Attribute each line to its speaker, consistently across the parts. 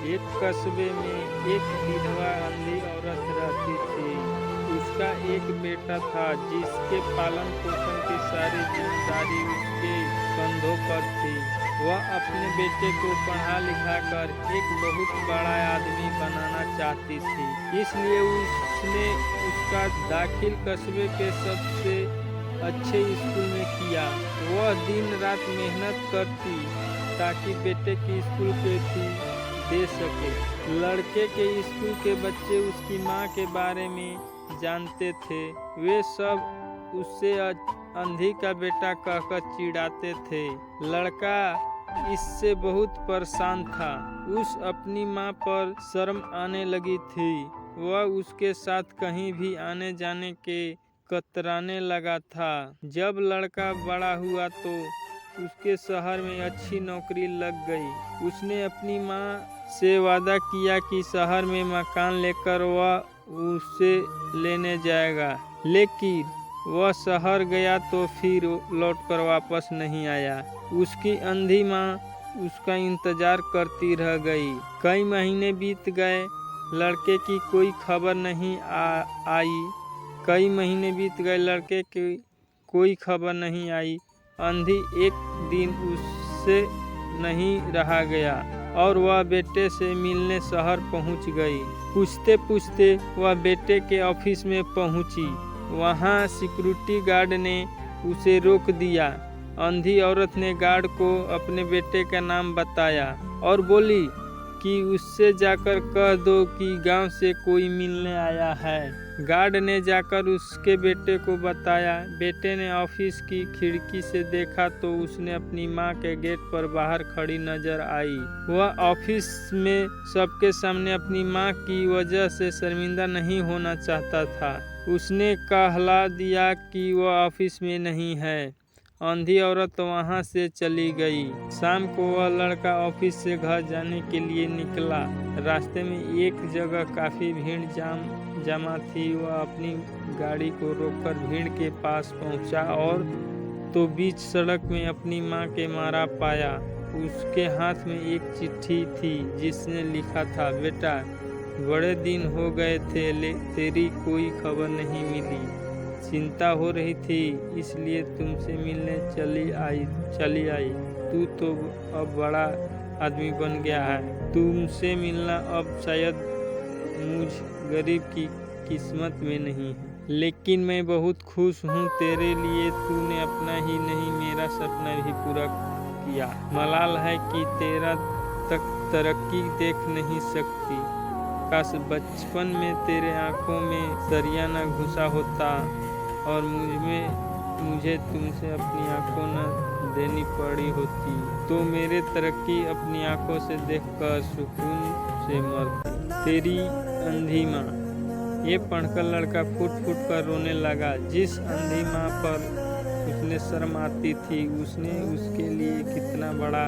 Speaker 1: एक कस्बे में एक विधवा अंधी औरत रहती थी। उसका एक बेटा था जिसके पालन पोषण की सारी जिम्मेदारी उसके कंधों पर थी। वह अपने बेटे को पढ़ा लिखा कर एक बहुत बड़ा आदमी बनाना चाहती थी, इसलिए उसने उसका दाखिल कस्बे के सबसे अच्छे स्कूल में किया। वह दिन रात मेहनत करती ताकि बेटे की स्कूल की फीस दे सके। लड़के के स्कूल के बच्चे उसकी माँ के बारे में जानते थे। वे सब उससे अंधी का बेटा कहकर चिढ़ाते थे। लड़का इससे बहुत परेशान था। उस अपनी माँ पर शर्म आने लगी थी। वह उसके साथ कहीं भी आने जाने के कतराने लगा था। जब लड़का बड़ा हुआ तो उसके शहर में अच्छी नौकरी लग गई। उसने अपनी माँ से वादा किया कि शहर में मकान लेकर वह उसे लेने जाएगा, लेकिन वह शहर गया तो फिर लौटकर वापस नहीं आया। उसकी अंधी माँ उसका इंतजार करती रह गई। कई महीने बीत गए, लड़के की कोई खबर नहीं आई। कई महीने बीत गए, लड़के की कोई खबर नहीं आई। अंधी एक दिन उससे नहीं रहा गया और वह बेटे से मिलने शहर पहुंच गई। पूछते पूछते वह बेटे के ऑफिस में पहुंची। वहां सिक्योरिटी गार्ड ने उसे रोक दिया। अंधी औरत ने गार्ड को अपने बेटे का नाम बताया और बोली कि उससे जाकर कह दो कि गांव से कोई मिलने आया है। गार्ड ने जाकर उसके बेटे को बताया। बेटे ने ऑफिस की खिड़की से देखा तो उसने अपनी माँ के गेट पर बाहर खड़ी नजर आई। वह ऑफिस में सबके सामने अपनी माँ की वजह से शर्मिंदा नहीं होना चाहता था। उसने कहला दिया कि वह ऑफिस में नहीं है। अंधी औरत वहां से चली गई। शाम को वह लड़का ऑफिस से घर जाने के लिए निकला। रास्ते में एक जगह काफी भीड़ जमा थी। वह अपनी गाड़ी को रोककर भीड़ के पास पहुंचा और तो बीच सड़क में अपनी मां के मारा पाया। उसके हाथ में एक चिट्ठी थी जिसने लिखा था, बेटा बड़े दिन हो गए थे, तेरी कोई खबर नहीं मिली। चिंता हो रही थी इसलिए तुमसे मिलने चली आई। तू तो अब बड़ा आदमी बन गया है। तुमसे मिलना अब शायद मुझ गरीब की किस्मत में नहीं है, लेकिन मैं बहुत खुश हूँ तेरे लिए। तूने अपना ही नहीं मेरा सपना भी पूरा किया। मलाल है कि तेरा तक तरक्की देख नहीं सकती। काश बचपन में तेरे आंखों में सरिया न घुसा होता और मुझे तुमसे अपनी आंखों न देनी पड़ी होती, तो मेरे तरक्की अपनी आंखों से देखकर सुकून से मरती। तेरी अंधी माँ। ये पढ़कर लड़का फूट फूट कर रोने लगा। जिस अंधी माँ पर उसने शर्म आती थी, उसने उसके लिए कितना बड़ा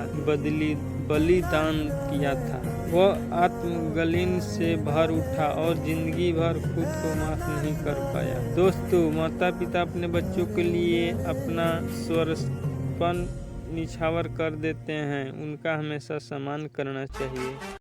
Speaker 1: बलिदान किया था। वह आत्मग्लानि से भर उठा और जिंदगी भर खुद को माफ नहीं कर पाया। दोस्तों, माता पिता अपने बच्चों के लिए अपना सर्वस्व निछावर कर देते हैं। उनका हमेशा सम्मान करना चाहिए।